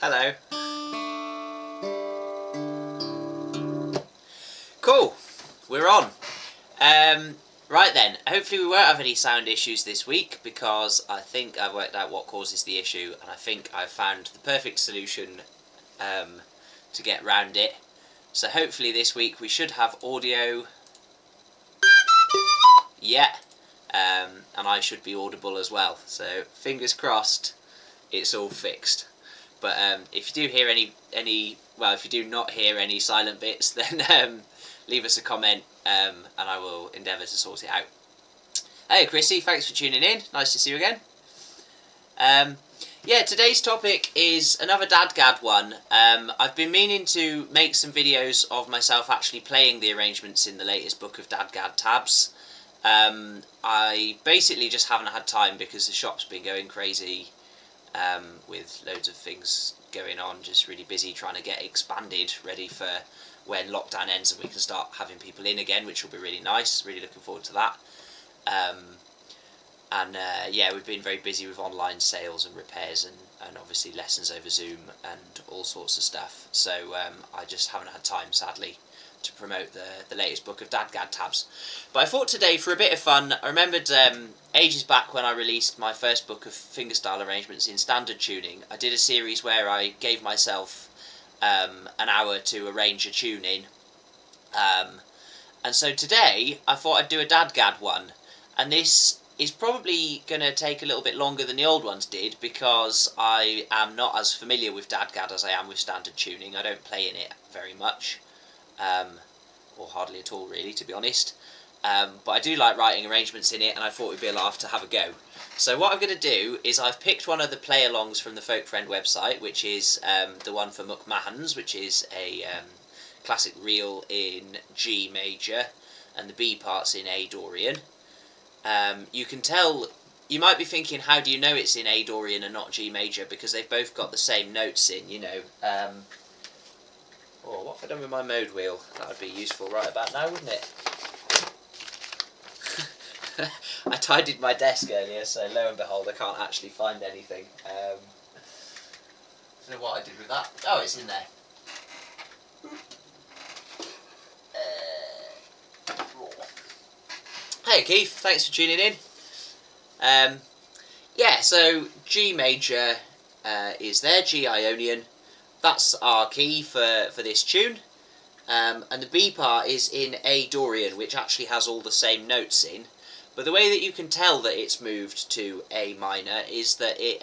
Hello. Cool. We're on. Right then, hopefully we won't have any sound issues this week because I think I've worked out what causes the issue and I think I've found the perfect solution to get round it. So hopefully this week we should have audio. Yeah. And I should be audible as well. So fingers crossed it's all fixed. But if you do hear if you do not hear any silent bits, then leave us a comment and I will endeavour to sort it out. Hey Chrissy, thanks for tuning in. Nice to see you again. Yeah, today's topic is another DADGAD one. I've been meaning to make some videos of myself actually playing the arrangements in the latest book of DADGAD tabs. I basically just haven't had time because the shop's been going crazy with loads of things going on, just really busy trying to get expanded, ready for when lockdown ends and we can start having people in again, which will be really nice. Really looking forward to that. Yeah, we've been very busy with online sales and repairs and obviously lessons over Zoom and all sorts of stuff. So I just haven't had time, sadly, to promote the latest book of DADGAD tabs. But I thought today, for a bit of fun, I remembered ages back when I released my first book of fingerstyle arrangements in standard tuning, I did a series where I gave myself an hour to arrange a tune in. And so today I thought I'd do a DADGAD one, and this is probably going to take a little bit longer than the old ones did because I am not as familiar with DADGAD as I am with standard tuning. I don't play in it very much, or hardly at all really, to be honest. But I do like writing arrangements in it, and I thought it would be a laugh to have a go. So what I'm going to do is I've picked one of the play-alongs from the Folk Friend website, which is the one for McMahon's, which is a classic reel in G major, and the B part's in A Dorian. You can tell, you might be thinking, how do you know it's in A Dorian and not G major? Because they've both got the same notes in, you know. Oh, what have I done with my mode wheel? That would be useful right about now, wouldn't it? I tidied my desk earlier, so lo and behold, I can't actually find anything. I don't know what I did with that. Oh, it's in there. Hey Keith, thanks for tuning in. Yeah, so G major is there, G Ionian. That's our key for this tune. And the B part is in A Dorian, which actually has all the same notes in. But the way that you can tell that it's moved to A minor is that it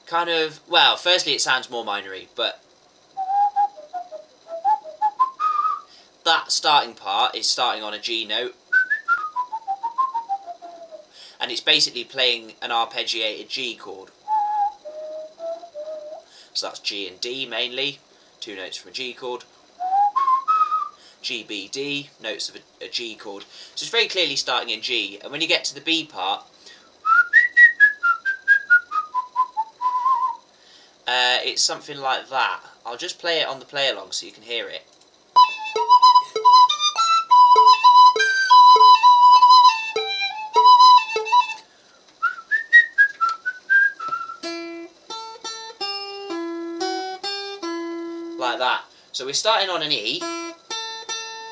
kind of, well, firstly it sounds more minory, but that starting part is starting on a G note, and it's basically playing an arpeggiated G chord. So that's G and D mainly, two notes from a G chord. G, B, D, notes of a G chord. So it's very clearly starting in G, and when you get to the B part, it's something like that. I'll just play it on the play-along so you can hear it. Like that. So we're starting on an E,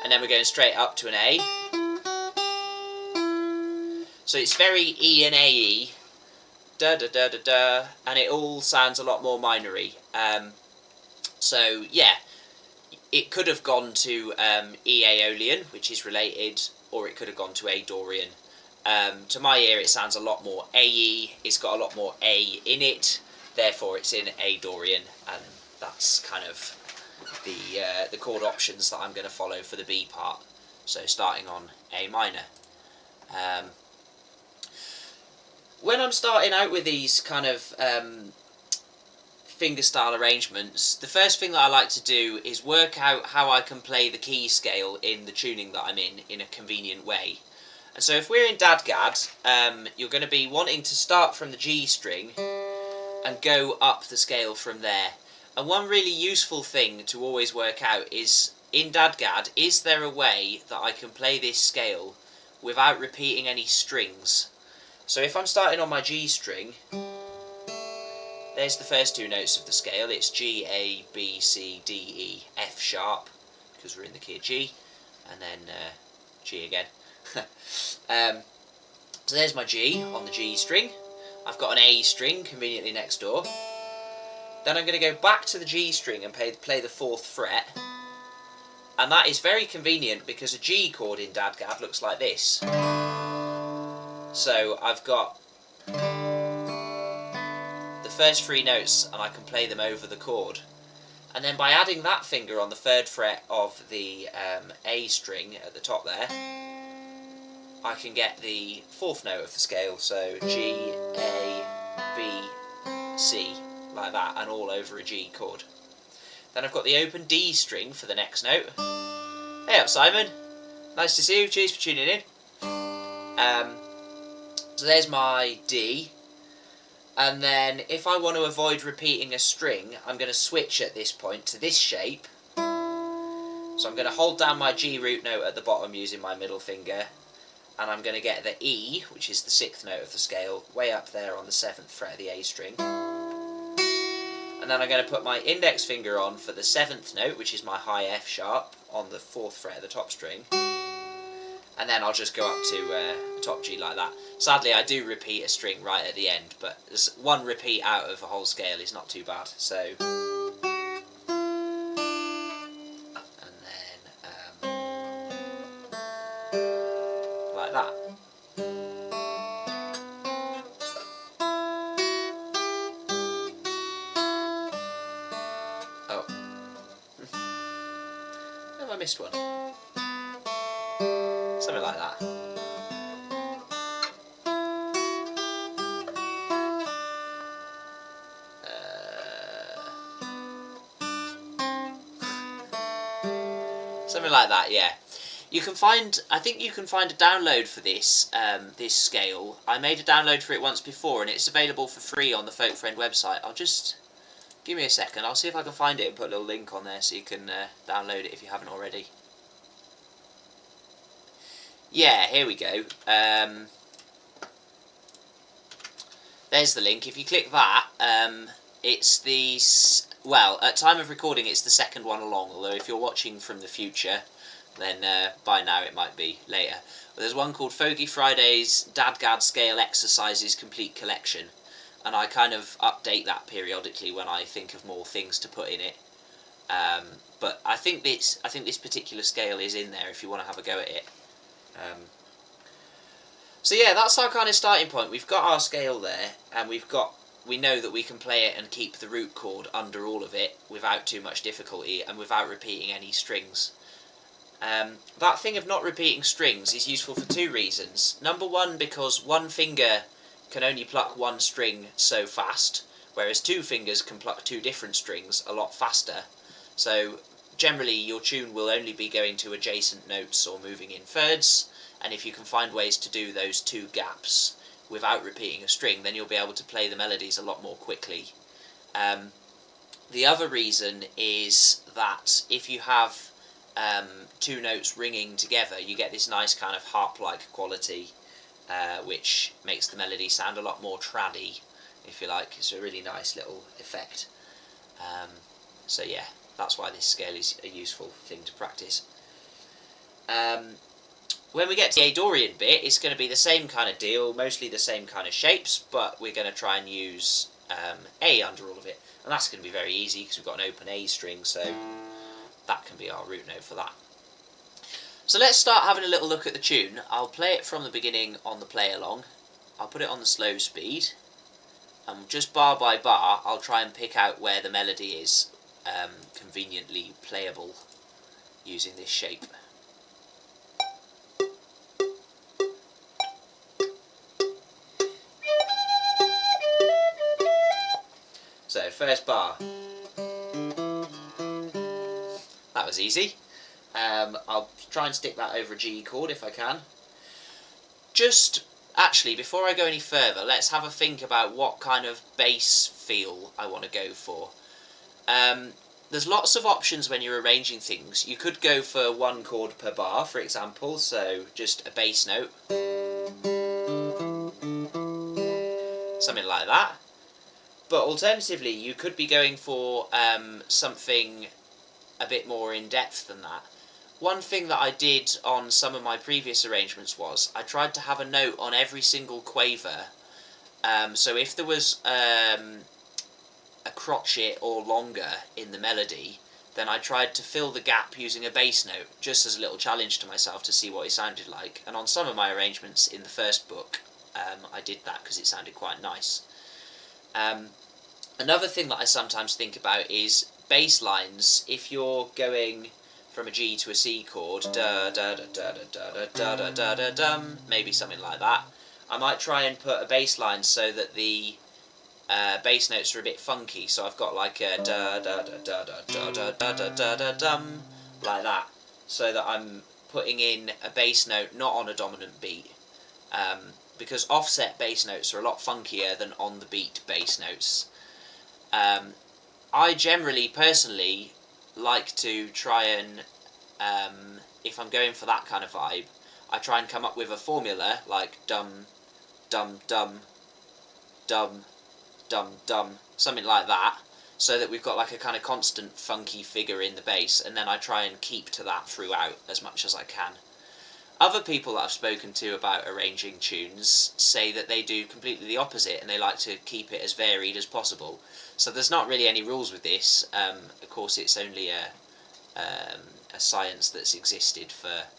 and then we're going straight up to an A. So it's very E and AE, da da da da da, and it all sounds a lot more minory. So yeah, it could have gone to E Aeolian, which is related, or it could have gone to A Dorian. To my ear, it sounds a lot more AE. It's got a lot more A in it, therefore it's in A Dorian, and that's kind of the chord options that I'm going to follow for the B part. So starting on A minor. When I'm starting out with these kind of fingerstyle arrangements, the first thing that I like to do is work out how I can play the key scale in the tuning that I'm in a convenient way. And so if we're in DADGAD, you're going to be wanting to start from the G string and go up the scale from there. And one really useful thing to always work out is, in DADGAD, is there a way that I can play this scale without repeating any strings? So if I'm starting on my G string, there's the first two notes of the scale. It's G, A, B, C, D, E, F sharp, because we're in the key of G, and then G again. So there's my G on the G string. I've got an A string conveniently next door. Then I'm going to go back to the G string and play the 4th fret. And that is very convenient because a G chord in DADGAD looks like this. So I've got the first 3 notes and I can play them over the chord. And then by adding that finger on the 3rd fret of the A string at the top there, I can get the 4th note of the scale, so G, A, B, C, like that, and all over a G chord. Then I've got the open D string for the next note. Hey up, Simon. Nice to see you. Cheers for tuning in. So there's my D. And then if I want to avoid repeating a string, I'm going to switch at this point to this shape. So I'm going to hold down my G root note at the bottom using my middle finger. And I'm going to get the E, which is the 6th note of the scale, way up there on the 7th fret of the A string. And then I'm going to put my index finger on for the 7th note, which is my high F sharp, on the 4th fret of the top string. And then I'll just go up to top G like that. Sadly, I do repeat a string right at the end, but one repeat out of a whole scale is not too bad. So, and then like that. Oh, have I missed one? Something like that. Something like that, yeah. You can find, I think you can find a download for this this scale. I made a download for it once before, and it's available for free on the Folk Friend website. I'll just give me a second. I'll see if I can find it and put a little link on there so you can download it if you haven't already. Yeah, here we go. There's the link. If you click that, it's the, well, at time of recording it's the 2nd one along, although if you're watching from the future, then by now it might be later. But there's one called Folky Fridays DADGAD Scale Exercises Complete Collection, and I kind of update that periodically when I think of more things to put in it. But I think this particular scale is in there if you want to have a go at it. So yeah, that's our kind of starting point. We've got our scale there, and we know that we can play it and keep the root chord under all of it without too much difficulty and without repeating any strings. That thing of not repeating strings is useful for 2 reasons. Number one, because one finger can only pluck one string so fast, whereas 2 fingers can pluck 2 different strings a lot faster. So generally your tune will only be going to adjacent notes or moving in thirds, and if you can find ways to do those 2 gaps without repeating a string, then you'll be able to play the melodies a lot more quickly. The other reason is that if you have 2 notes ringing together, you get this nice kind of harp-like quality, which makes the melody sound a lot more traddy, if you like. It's a really nice little effect. So yeah, that's why this scale is a useful thing to practice. When we get to the A Dorian bit, it's going to be the same kind of deal, mostly the same kind of shapes, but we're going to try and use A under all of it. And that's going to be very easy because we've got an open A string, so that can be our root note for that. So let's start having a little look at the tune. I'll play it from the beginning on the play along. I'll put it on the slow speed, and just bar by bar I'll try and pick out where the melody is conveniently playable using this shape. So, first bar. That was easy. I'll try and stick that over a G chord if I can. Just, actually, before I go any further, let's have a think about what kind of bass feel I want to go for. There's lots of options when you're arranging things. You could go for 1 chord per bar, for example, so just a bass note. Something like that. But alternatively, you could be going for something a bit more in depth than that. One thing that I did on some of my previous arrangements was I tried to have a note on every single quaver. So if there was a crotchet or longer in the melody, then I tried to fill the gap using a bass note, just as a little challenge to myself to see what it sounded like. And on some of my arrangements in the first book, I did that because it sounded quite nice. Another thing that I sometimes think about is bass lines. If you're going from a G to a C chord, da da da da da da da da da da dum, maybe something like that, I might try and put a bass line so that the bass notes are a bit funky. So I've got like a da da da da da da da da da da dum, like that, so that I'm putting in a bass note not on a dominant beat. Because offset bass notes are a lot funkier than on the beat bass notes. I generally, personally, like to try and, if I'm going for that kind of vibe, I try and come up with a formula like dum, dum, dum, dum, dum, dum, something like that, so that we've got like a kind of constant funky figure in the bass, and then I try and keep to that throughout as much as I can. Other people that I've spoken to about arranging tunes say that they do completely the opposite, and they like to keep it as varied as possible. So there's not really any rules with this. Of course, it's only a science that's existed for,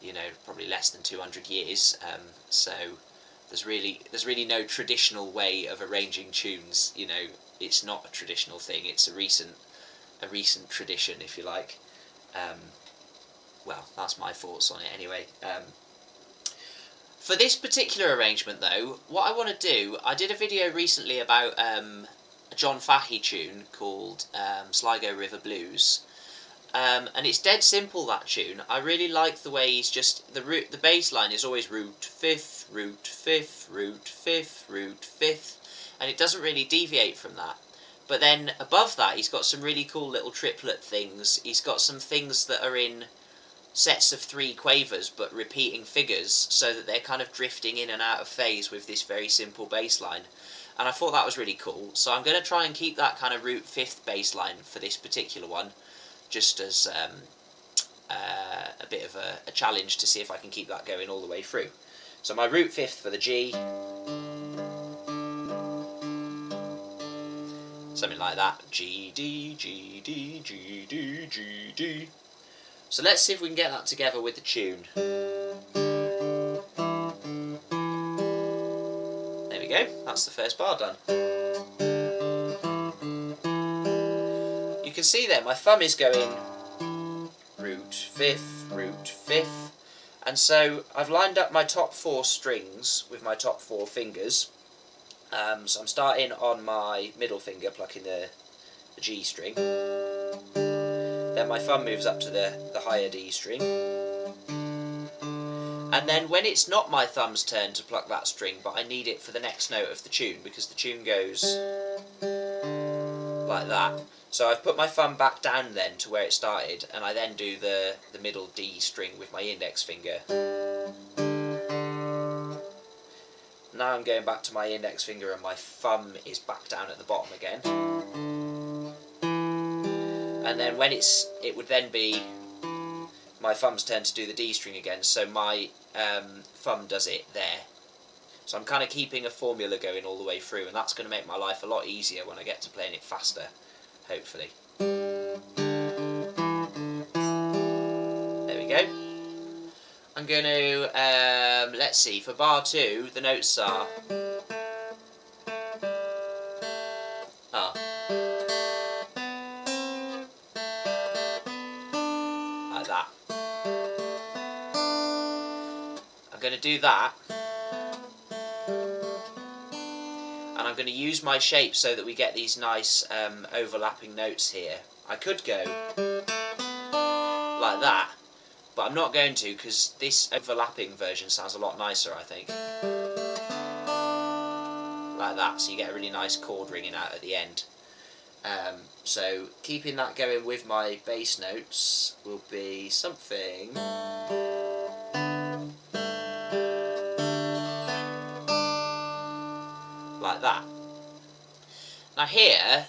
you know, probably less than 200 years. So there's really no traditional way of arranging tunes. You know, it's not a traditional thing. It's a recent tradition, if you like. Well, that's my thoughts on it anyway. For this particular arrangement, though, what I want to do, I did a video recently about a John Fahey tune called Sligo River Blues, and it's dead simple, that tune. I really like the way he's just, the bass line is always root, fifth, root, fifth, root, fifth, root, fifth, and it doesn't really deviate from that. But then above that, he's got some really cool little triplet things. He's got some things that are in sets of 3 quavers but repeating figures, so that they're kind of drifting in and out of phase with this very simple bass line. And I thought that was really cool, so I'm going to try and keep that kind of root 5th bass line for this particular one, just as a bit of a challenge to see if I can keep that going all the way through. So my root 5th for the G, something like that, G, D, G, D, G, D, G, D. So let's see if we can get that together with the tune. There we go, that's the first bar done. You can see there my thumb is going root, 5th, root, 5th, and so I've lined up my top 4 strings with my top 4 fingers. So I'm starting on my middle finger, plucking the G string. Then my thumb moves up to the higher D string. And then when it's not my thumb's turn to pluck that string, but I need it for the next note of the tune, because the tune goes like that. So I've put my thumb back down then to where it started, and I then do the middle D string with my index finger. Now I'm going back to my index finger and my thumb is back down at the bottom again. And then when it would then be my thumb's turn to do the D string again, so my thumb does it there. So I'm kind of keeping a formula going all the way through, and that's going to make my life a lot easier when I get to playing it faster, hopefully. There we go. I'm going to, let's see, for bar 2, the notes are like that. I'm going to do that, and I'm going to use my shape so that we get these nice overlapping notes here. I could go like that, but I'm not going to, because this overlapping version sounds a lot nicer, I think. Like that, so you get a really nice chord ringing out at the end. So keeping that going with my bass notes will be something like that. Now here,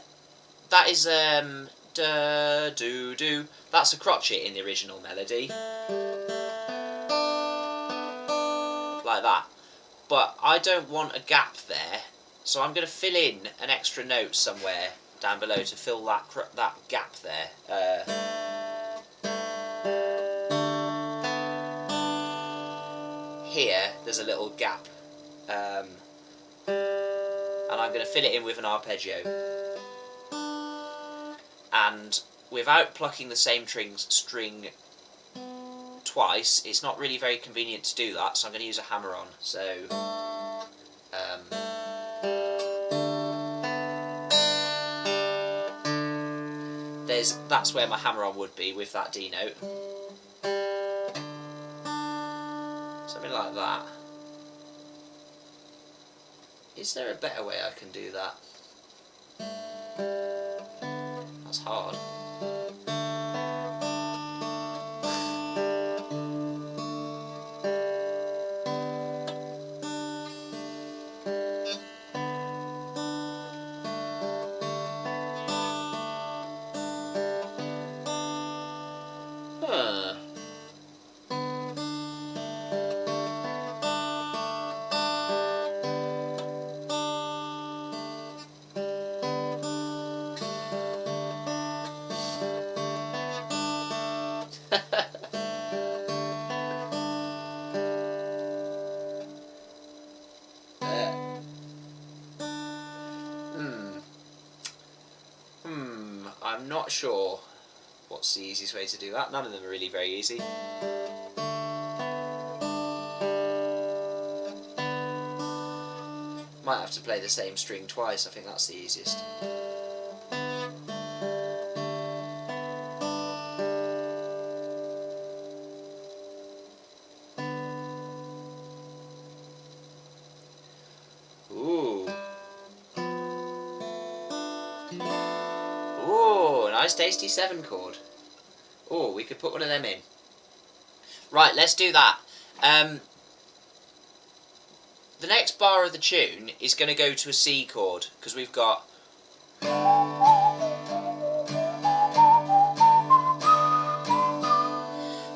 that is da do do. That's a crotchet in the original melody, like that. But I don't want a gap there, so I'm going to fill in an extra note somewhere down below to fill that gap there. Here, there's a little gap, and I'm going to fill it in with an arpeggio. And without plucking the same string twice, it's not really very convenient to do that, so I'm going to use a hammer-on. So, that's where my hammer-on would be with that D note. Something like that. Is there a better way I can do that? That's hard. I'm not sure what's the easiest way to do that. None of them are really very easy. Might have to play the same string twice, I think that's the easiest. Nice tasty 7 chord. Oh, we could put one of them in. Right, let's do that. The next bar of the tune is going to go to a C chord, because we've got...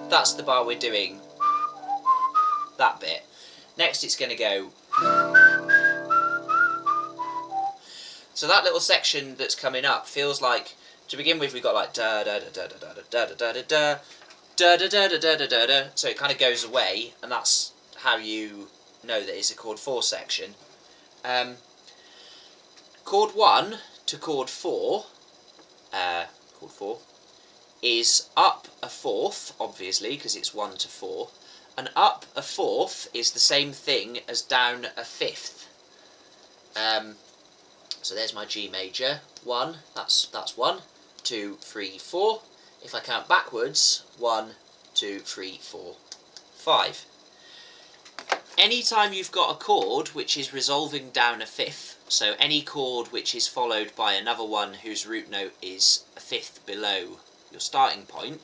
That's the bar we're doing. That bit. Next it's going to go... So that little section that's coming up feels like... To begin with, we've got like da da da da da da da da da da da da da da da da da da. So it kind of goes away, and that's how you know that it's a chord 4 section. Chord 1 to chord 4, is up a 4th, obviously, because it's 1 to 4, and up a 4th is the same thing as down a 5th. So there's my G major. 1. That's 1. 2, 3, 4. If I count backwards, 1, 2, 3, 4, 5. Anytime you've got a chord which is resolving down a 5th, so any chord which is followed by another one whose root note is a 5th below your starting point,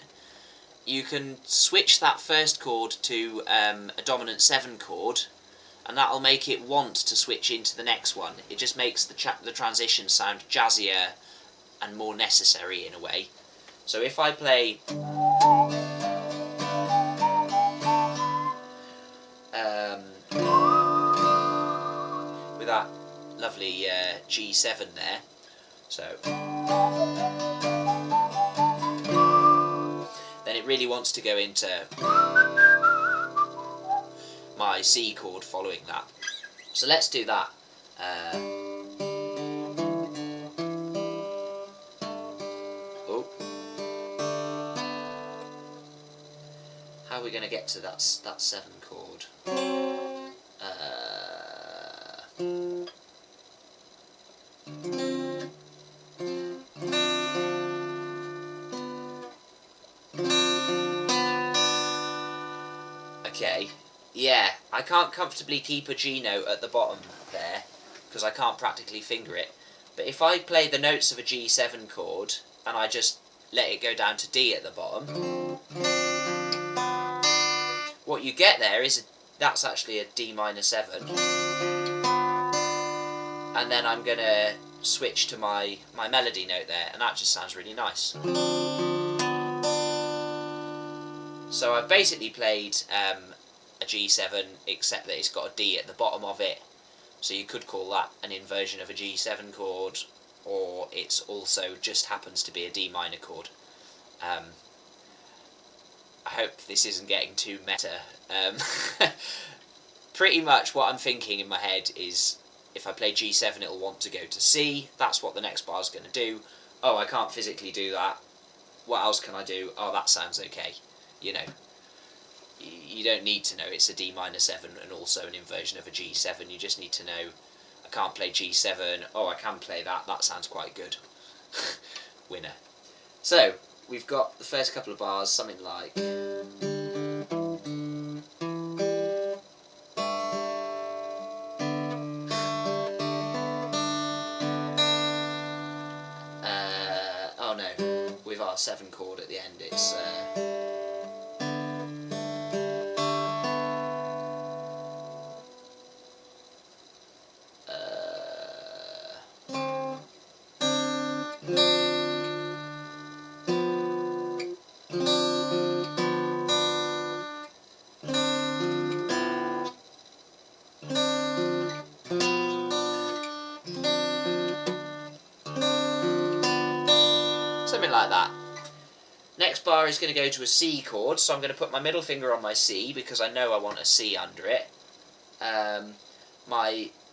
you can switch that first chord to a dominant 7 chord, and that'll make it want to switch into the next one. It just makes the transition sound jazzier and more necessary in a way. So if I play with that lovely G7 there, so then it really wants to go into my C chord following that. So let's do that. How are we going to get to that 7 chord? Okay, yeah, I can't comfortably keep a G note at the bottom there, because I can't practically finger it. But if I play the notes of a G7 chord, and I just let it go down to D at the bottom, what you get there is, that's actually a D minor 7. And then I'm going to switch to my melody note there, and that just sounds really nice. So I've basically played a G7, except that it's got a D at the bottom of it, so you could call that an inversion of a G7 chord, or it's also just happens to be a D minor chord. I hope this isn't getting too meta. Pretty much what I'm thinking in my head is, if I play G7 it'll want to go to C, that's what the next bar is going to do. Oh, I can't physically do that, what else can I do? Oh, that sounds okay. You know, you don't need to know it's a D minor 7 and also an inversion of a G7, you just need to know, I can't play G7, oh I can play that, that sounds quite good. Winner. So, we've got the first couple of bars, something like... oh no, with our 7 chord at the end, it's... something like that. Next bar is going to go to a C chord, so I'm going to put my middle finger on my C because I know I want a C under it.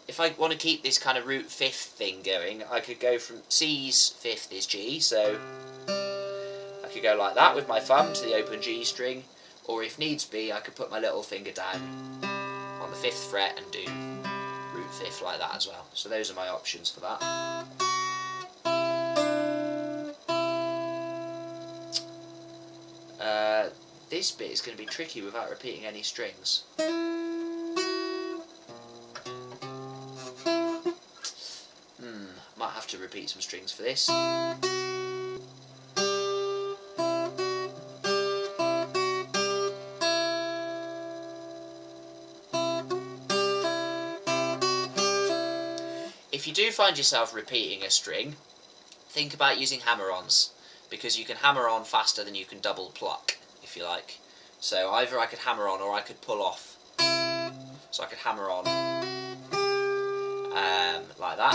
If I want to keep this kind of root 5th thing going, I could go from C's 5th is G, so I could go like that with my thumb to the open G string, or if needs be, I could put my little finger down on the 5th fret and do root 5th like that as well. So those are my options for that. This bit is going to be tricky without repeating any strings. Might have to repeat some strings for this. If you do find yourself repeating a string, think about using hammer-ons, because you can hammer on faster than you can double pluck, if you like. So either I could hammer on or I could pull off. So I could hammer on like that,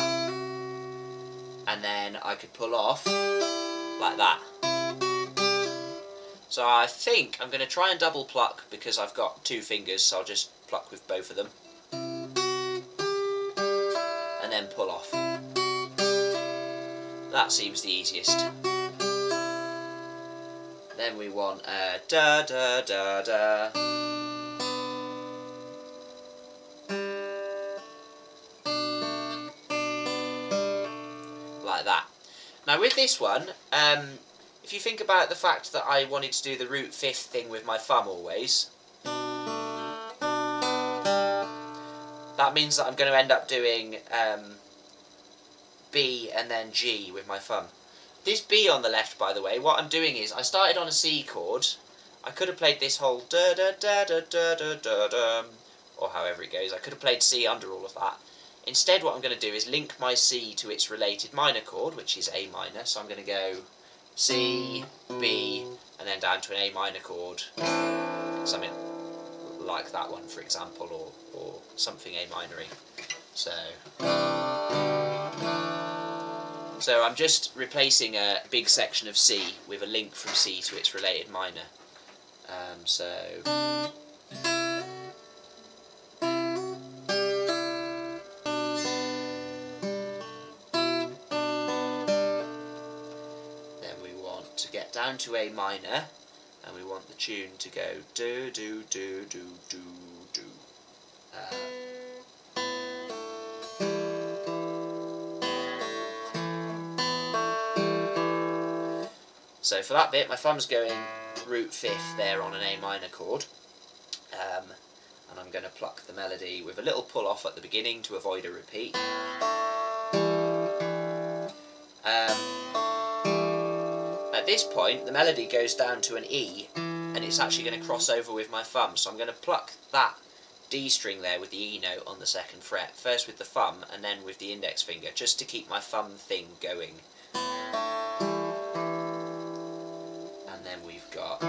and then I could pull off like that. So I think I'm going to try and double pluck because I've got 2 fingers, so I'll just pluck with both of them. And then pull off. That seems the easiest. Then we want da da da da. Like that. Now with this one, if you think about the fact that I wanted to do the root 5th thing with my thumb always, that means that I'm going to end up doing B and then G with my thumb. This B on the left, by the way, what I'm doing is, I started on a C chord. I could have played this whole da da da da da da da da, or however it goes. I could have played C under all of that. Instead, what I'm going to do is link my C to its related minor chord, which is A minor. So I'm going to go C, B, and then down to an A minor chord. Something like that one, for example, or something A minor-y. So I'm just replacing a big section of C with a link from C to its related minor. Then we want to get down to A minor, and we want the tune to go do do do do do do. So for that bit, my thumb's going root 5th there on an A minor chord, and I'm going to pluck the melody with a little pull off at the beginning to avoid a repeat. At this point, the melody goes down to an E, and it's actually going to cross over with my thumb, so I'm going to pluck that D string there with the E note on the 2nd fret, first with the thumb and then with the index finger, just to keep my thumb thing going. And then we've got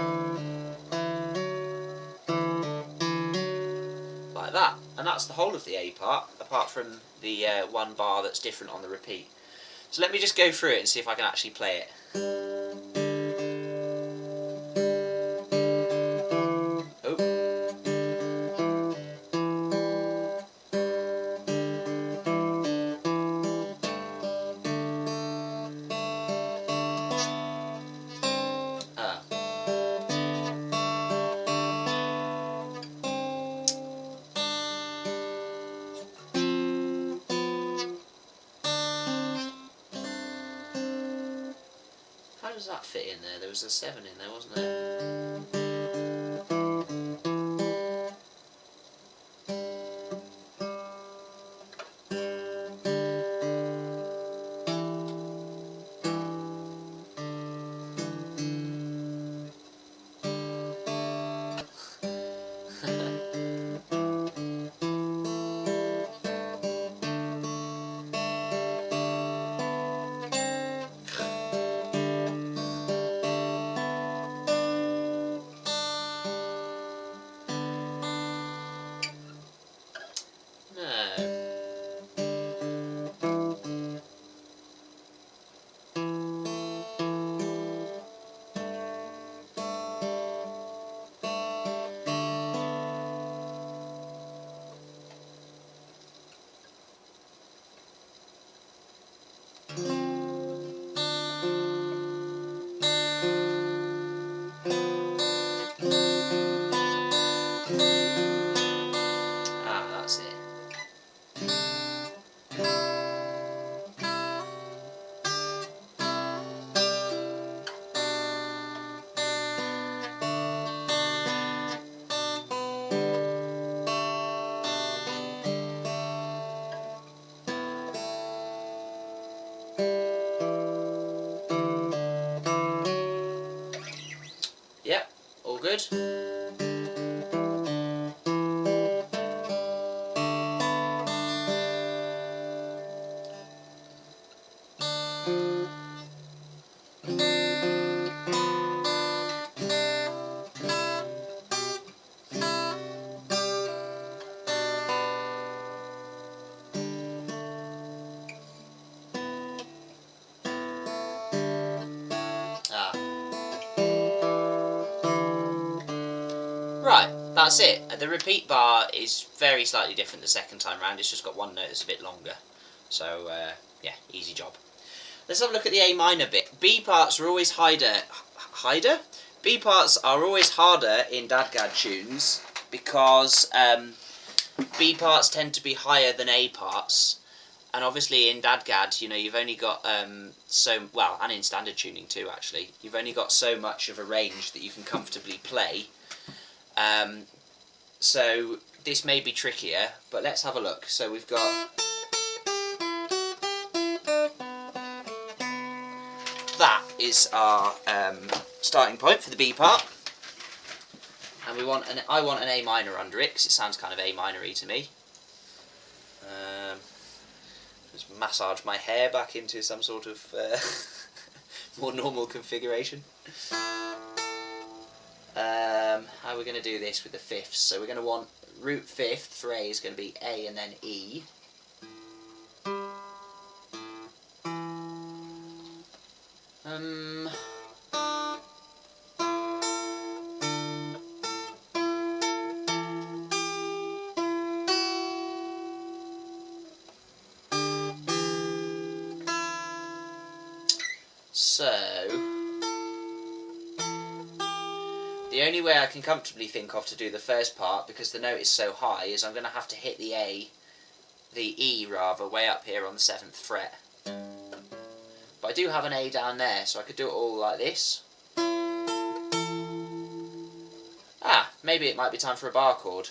like that, and that's the whole of the A part, apart from the one bar that's different on the repeat. So let me just go through it and see if I can actually play it. How does that fit in there? There was a 7 in there, wasn't there? That's it. Yep, all good. Right, that's it. The repeat bar is very slightly different the second time round. It's just got one note that's a bit longer. So, yeah, easy job. Let's have a look at the A minor bit. B parts are always harder? B parts are always harder in DADGAD tunes because B parts tend to be higher than A parts. And obviously in DADGAD, you know, you've only got and in standard tuning too, actually, you've only got so much of a range that you can comfortably play. So this may be trickier, but let's have a look. So we've got that is our starting point for the B part, and I want an A minor under it because it sounds kind of A minor-y to me. Just massage my hair back into some sort of more normal configuration. How are we going to do this with the fifths? So we're going to want root fifth for A is going to be A and then E. So the only way I can comfortably think of to do the first part, because the note is so high, is I'm going to have to hit the E rather, way up here on the 7th fret. But I do have an A down there, so I could do it all like this. Maybe it might be time for a bar chord.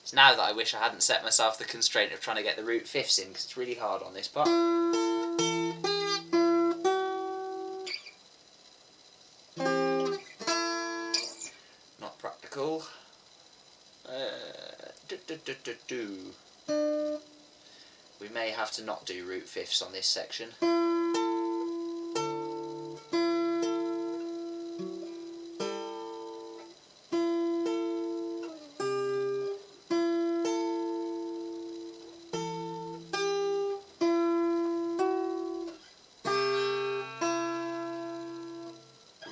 It's now that I wish I hadn't set myself the constraint of trying to get the root fifths in, because it's really hard on this part. Not practical. We may have to not do root fifths on this section.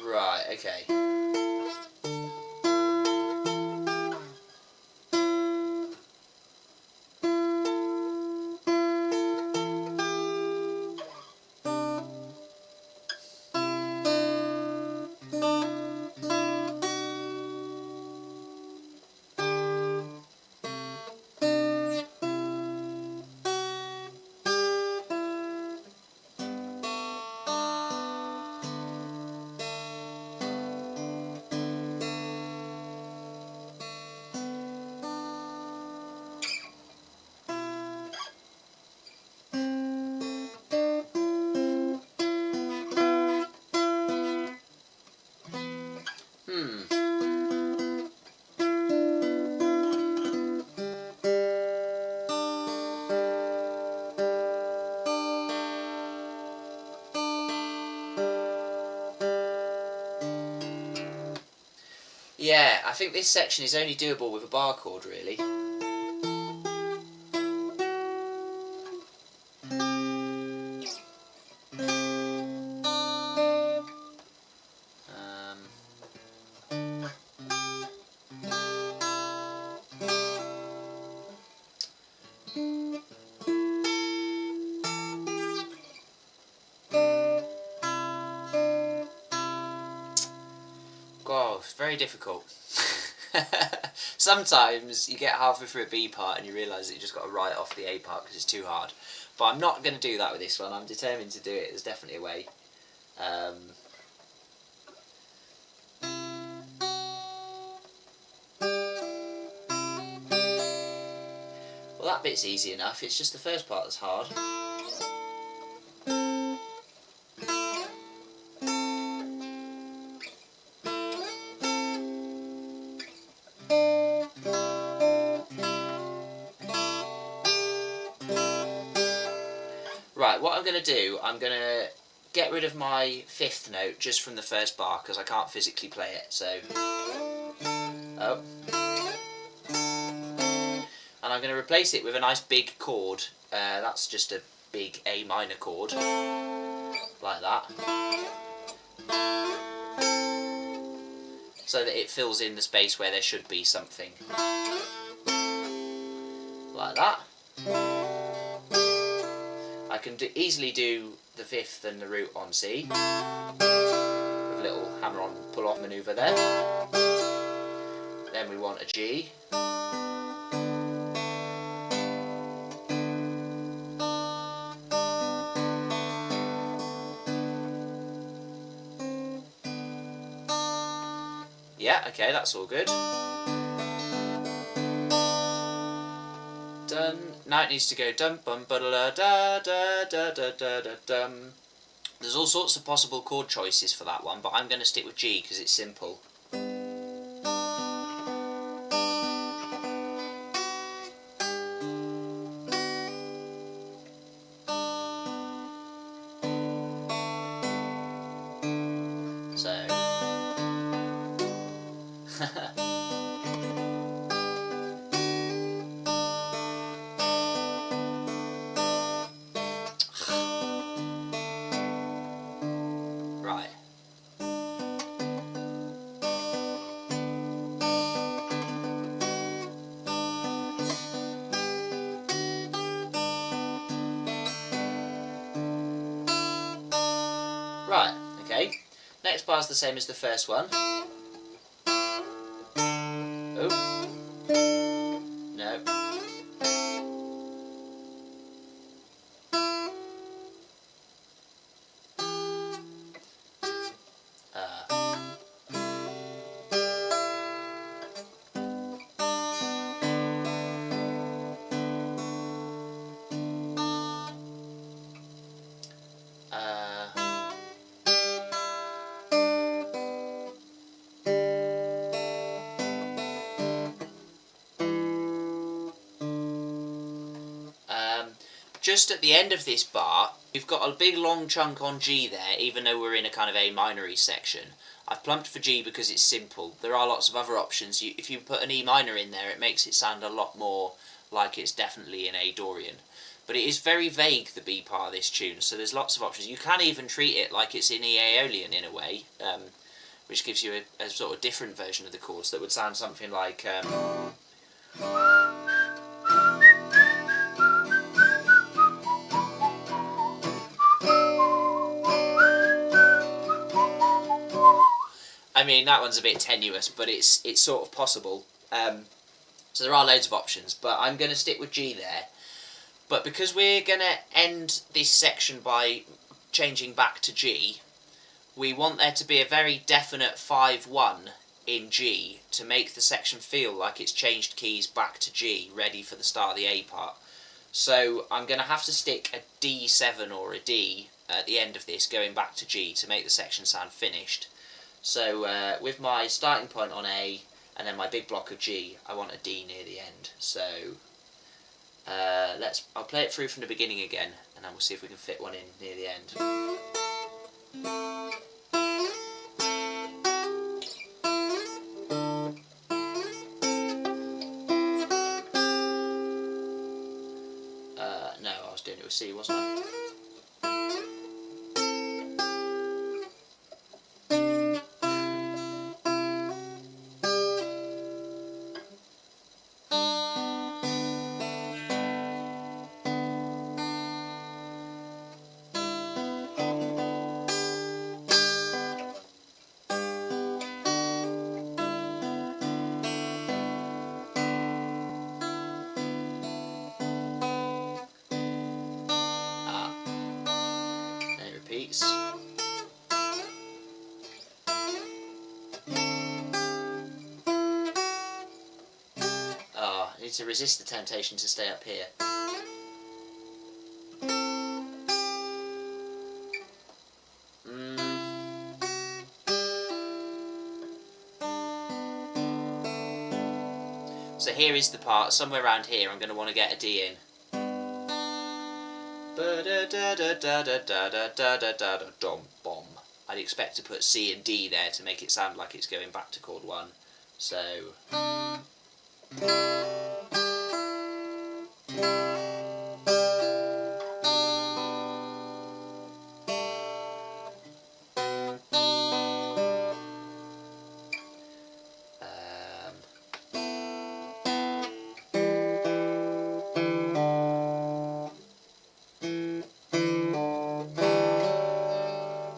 Right, okay. Yeah, I think this section is only doable with a bar chord, really. Oh, it's very difficult. Sometimes you get halfway through a B part and you realise that you just got to write off the A part because it's too hard. But I'm not going to do that with this one. I'm determined to do it. There's definitely a way. Well, that bit's easy enough. It's just the first part that's hard. Right, what I'm going to do, I'm going to get rid of my fifth note just from the first bar because I can't physically play it, so... Oh. And I'm going to replace it with a nice big chord. That's just a big A minor chord, like that. So that it fills in the space where there should be something. Like that. I can easily do the fifth and the root on C, with a little hammer-on pull-off manoeuvre there. Then we want a G. Yeah, okay, that's all good. Done. Now it needs to go dum bum ba da da da da da da da dum. There's all sorts of possible chord choices for that one, but I'm going to stick with G because it's simple. So. Right. Right, okay. Next bar's the same as the first one. Oh. No. just at the end of this bar, we've got a big long chunk on G there, even though we're in a kind of A minor-y section. I've plumped for G because it's simple. There are lots of other options. If you put an E minor in there, it makes it sound a lot more like it's definitely in A Dorian. But it is very vague, the B part of this tune, so there's lots of options. You can even treat it like it's in E Aeolian in a way, which gives you a sort of different version of the chords that would sound something like... I mean, that one's a bit tenuous, but it's sort of possible. So there are loads of options, but I'm going to stick with G there. But because we're going to end this section by changing back to G, we want there to be a very definite 5-1 in G to make the section feel like it's changed keys back to G, ready for the start of the A part. So I'm going to have to stick a D7 or a D at the end of this, going back to G to make the section sound finished. So with my starting point on A and then my big block of G, I want a D near the end. So I'll play it through from the beginning again, and then we'll see if we can fit one in near the end. No, I was doing it with C, wasn't I? Repeats. I need to resist the temptation to stay up here. So here is the part, somewhere around here I'm going to want to get a D in. I'd expect to put C and D there to make it sound like it's going back to chord 1. So...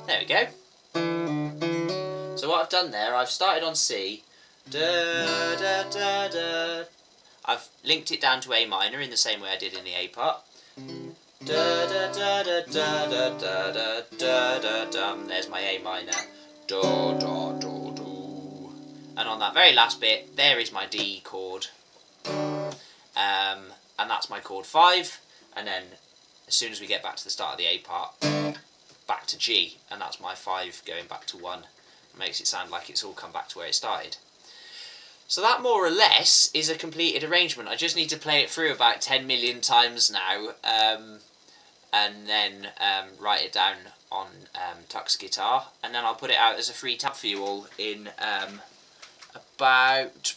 there we go. So what I've done there, I've started on C, da, da, da, da. I've linked it down to A minor in the same way I did in the A part. Da, da, da, da, da, da, da, da, da, da, da. There's my A minor. Do, do, do, do. And on that very last bit, there is my D chord. And that's my chord 5. And then, as soon as we get back to the start of the A part, back to G, and that's my 5 going back to 1. It makes it sound like it's all come back to where it started. So that more or less is a completed arrangement. I just need to play it through about 10 million times now, and then write it down on Tuck's guitar, and then I'll put it out as a free tab for you all in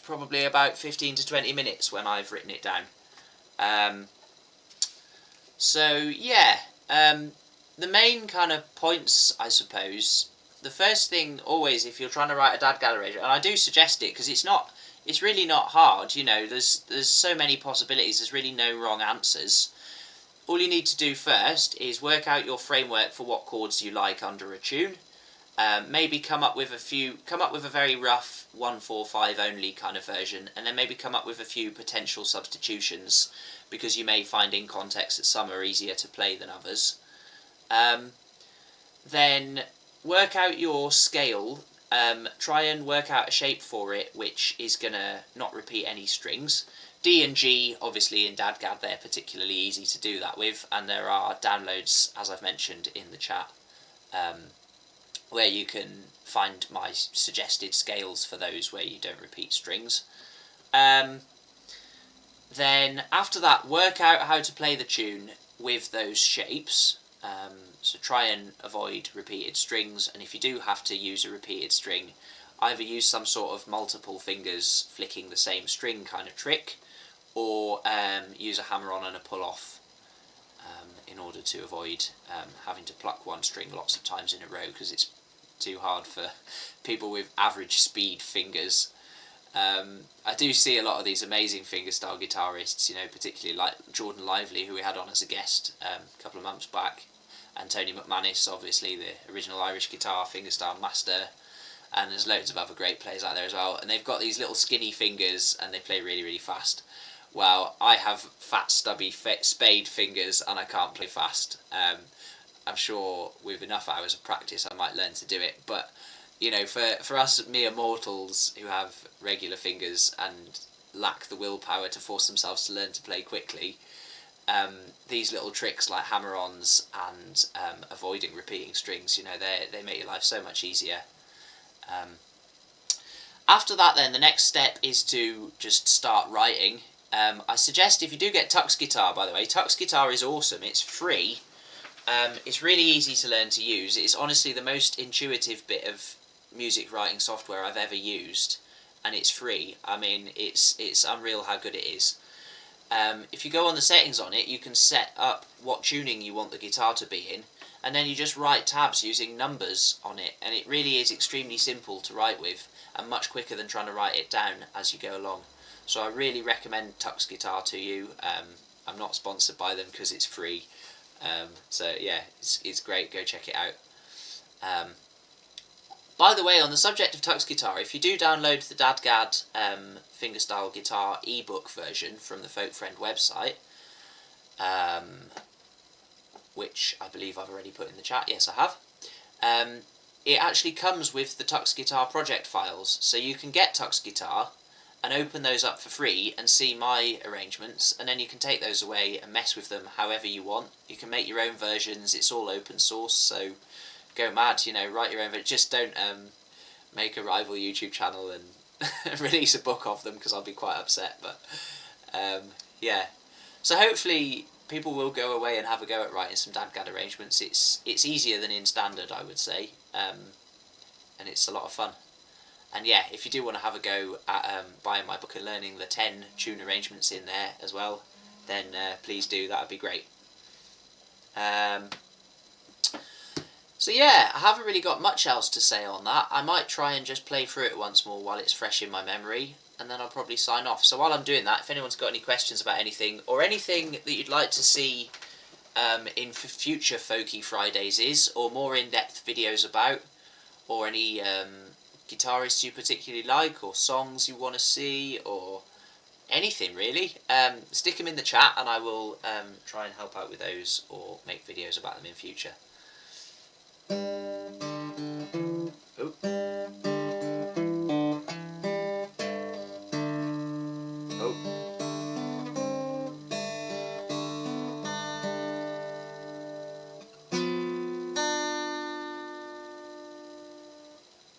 probably about 15 to 20 minutes when I've written it down. So yeah, the main kind of points, I suppose, the first thing always, if you're trying to write a DADGAD arrangement, and I do suggest it because it's really not hard, you know, there's so many possibilities, there's really no wrong answers. All you need to do first is work out your framework for what chords you like under a tune. Maybe come up with a very rough 1-4-5 only kind of version, and then maybe come up with a few potential substitutions, because you may find in context that some are easier to play than others. Then work out your scale, try and work out a shape for it which is going to not repeat any strings. D and G, obviously in DADGAD, they're particularly easy to do that with, and there are downloads, as I've mentioned in the chat, where you can find my suggested scales for those where you don't repeat strings. Then after that, work out how to play the tune with those shapes. So try and avoid repeated strings, and if you do have to use a repeated string, either use some sort of multiple fingers flicking the same string kind of trick, or use a hammer-on and a pull-off in order to avoid having to pluck one string lots of times in a row, because it's too hard for people with average speed fingers. I do see a lot of these amazing fingerstyle guitarists, you know, particularly like Jordan Lively, who we had on as a guest a couple of months back, and Tony McMahon's, obviously the original Irish guitar fingerstyle master, and there's loads of other great players out there as well, and they've got these little skinny fingers and they play really, really fast. Well, I have fat, stubby, spade fingers and I can't play fast. I'm sure with enough hours of practice I might learn to do it, but you know, for us mere mortals who have regular fingers and lack the willpower to force themselves to learn to play quickly, these little tricks like hammer-ons and avoiding repeating strings, you know, they make your life so much easier. After that then, the next step is to just start writing. I suggest, if you do get Tux Guitar, by the way, Tux Guitar is awesome, it's free, it's really easy to learn to use, it's honestly the most intuitive bit of music writing software I've ever used, and it's free. I mean, it's unreal how good it is. If you go on the settings on it, you can set up what tuning you want the guitar to be in, and then you just write tabs using numbers on it, and it really is extremely simple to write with, and much quicker than trying to write it down as you go along. So I really recommend Tux Guitar to you. I'm not sponsored by them because it's free. So yeah, it's great, go check it out. By the way, on the subject of Tux Guitar, if you do download the DADGAD fingerstyle guitar ebook version from the Folk Friend website, which I believe I've already put in the chat, yes I have, it actually comes with the Tux Guitar project files, so you can get Tux Guitar and open those up for free and see my arrangements, and then you can take those away and mess with them however you want. You can make your own versions, it's all open source, so go mad, you know, write your own, but just don't make a rival YouTube channel and release a book of them, because I'll be quite upset. But yeah, so hopefully people will go away and have a go at writing some DADGAD arrangements. It's easier than in standard, I would say, and it's a lot of fun. And yeah, if you do want to have a go at buying my book and learning the 10 tune arrangements in there as well, then please do, that would be great. So yeah, I haven't really got much else to say on that. I might try and just play through it once more while it's fresh in my memory, and then I'll probably sign off. So while I'm doing that, if anyone's got any questions about anything, or anything that you'd like to see in future Folky Fridays or more in-depth videos about, or any guitarists you particularly like, or songs you want to see, or anything really, stick them in the chat and I will try and help out with those or make videos about them in future. Oh. Oh.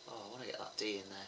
Oh, I want to get that D in there.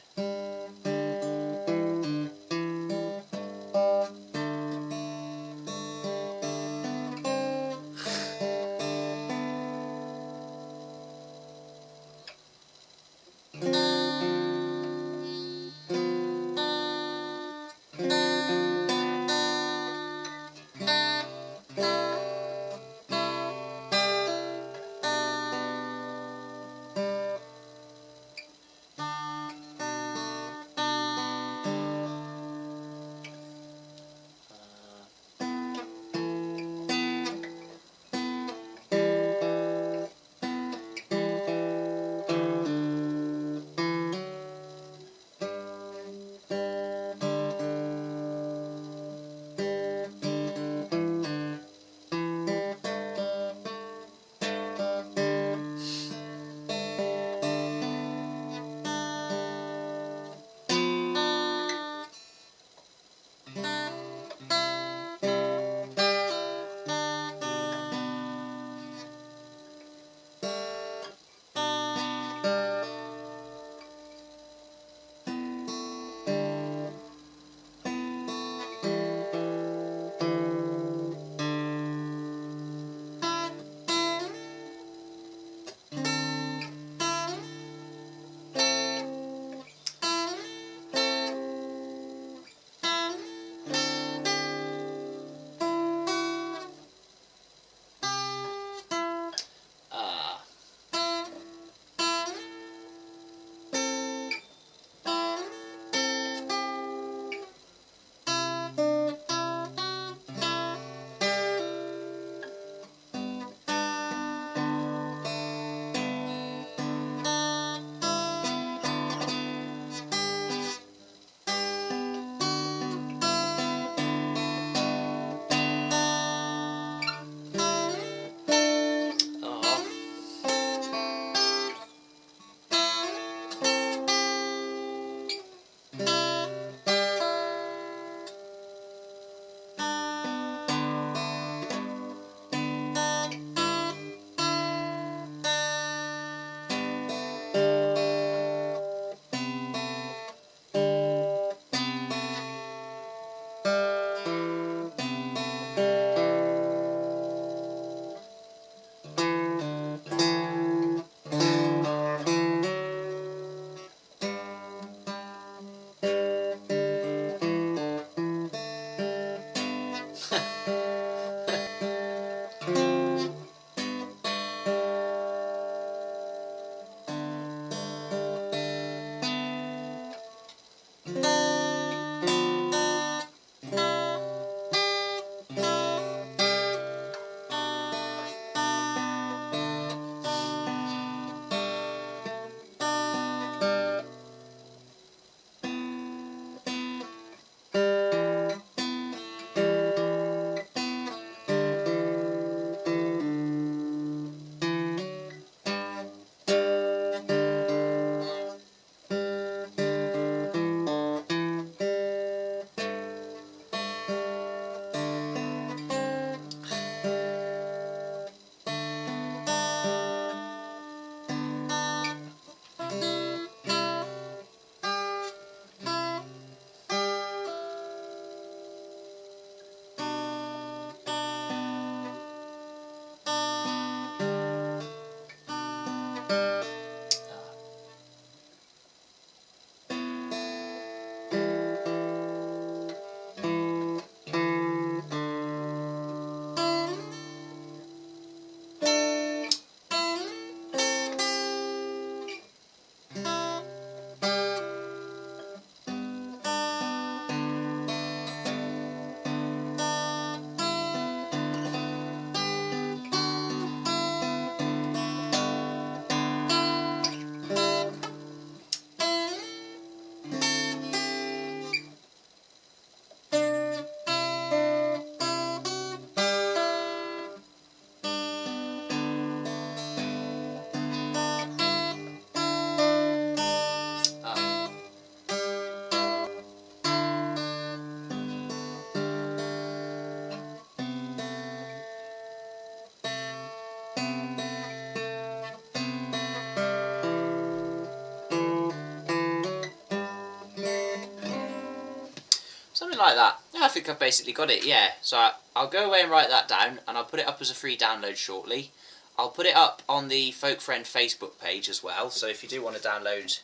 something like that. Yeah, I think I've basically got it, yeah. So I'll go away and write that down, and I'll put it up as a free download shortly. I'll put it up on the Folk Friend Facebook page as well, so if you do want to download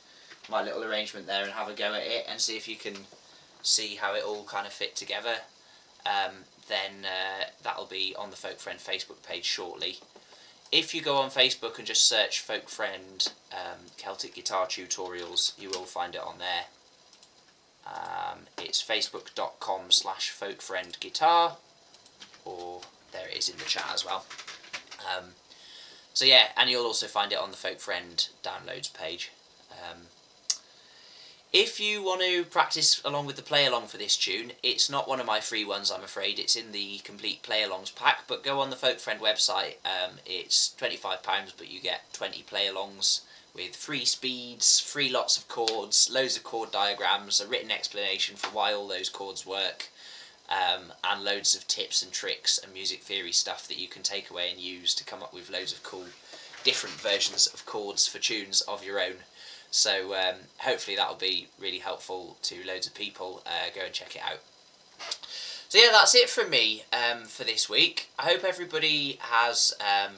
my little arrangement there and have a go at it and see if you can see how it all kind of fit together, then that'll be on the Folk Friend Facebook page shortly. If you go on Facebook and just search Folk Friend Celtic Guitar Tutorials, you will find it on there. It's facebook.com/folkfriendguitar, or there it is in the chat as well. So yeah, and you'll also find it on the Folk Friend downloads page. If you want to practice along with the play-along for this tune, it's not one of my free ones, I'm afraid. It's in the complete play-alongs pack, but go on the Folk Friend website. It's £25, but you get 20 play-alongs with free speeds, free lots of chords, loads of chord diagrams, a written explanation for why all those chords work, and loads of tips and tricks and music theory stuff that you can take away and use to come up with loads of cool different versions of chords for tunes of your own. So hopefully that'll be really helpful to loads of people. Go and check it out. So yeah, that's it from me for this week. I hope everybody has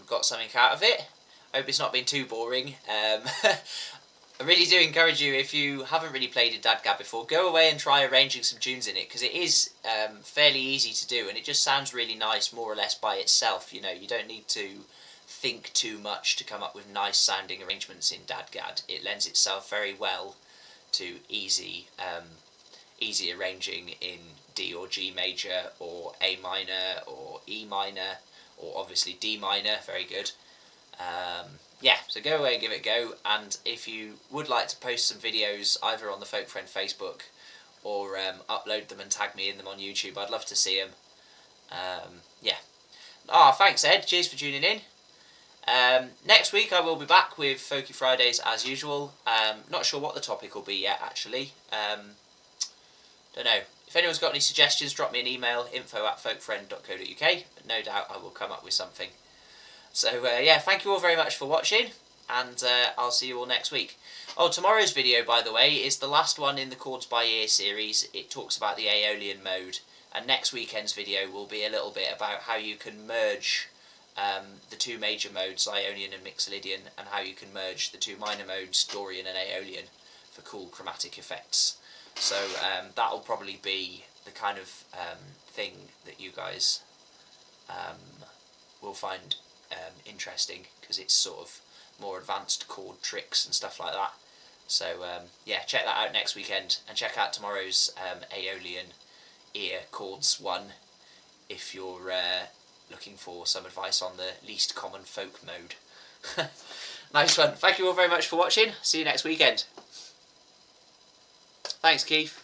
got something out of it. I hope it's not been too boring. I really do encourage you, if you haven't really played a DADGAD before, go away and try arranging some tunes in it, because it is fairly easy to do, and it just sounds really nice more or less by itself. You know, you don't need to think too much to come up with nice sounding arrangements in DADGAD. It lends itself very well to easy arranging in D or G major, or A minor, or E minor, or obviously D minor. Very good. Yeah, so go away and give it a go, and if you would like to post some videos either on the Folk Friend Facebook or upload them and tag me in them on YouTube, I'd love to see them. Yeah. Thanks Ed, cheers for tuning in. Next week I will be back with Folky Fridays as usual. Not sure what the topic will be yet, actually. Don't know. If anyone's got any suggestions, drop me an email, info@folkfriend.co.uk. No doubt I will come up with something. So yeah, thank you all very much for watching, and I'll see you all next week. Oh, tomorrow's video, by the way, is the last one in the Chords by Ear series. It talks about the Aeolian mode, and next weekend's video will be a little bit about how you can merge the two major modes, Ionian and Mixolydian, and how you can merge the two minor modes, Dorian and Aeolian, for cool chromatic effects. So that'll probably be the kind of thing that you guys will find interesting, because it's sort of more advanced chord tricks and stuff like that. So yeah, check that out next weekend, and check out tomorrow's Aeolian Ear Chords 1 if you're looking for some advice on the least common folk mode. Nice one. Thank you all very much for watching. See you next weekend. Thanks, Keith.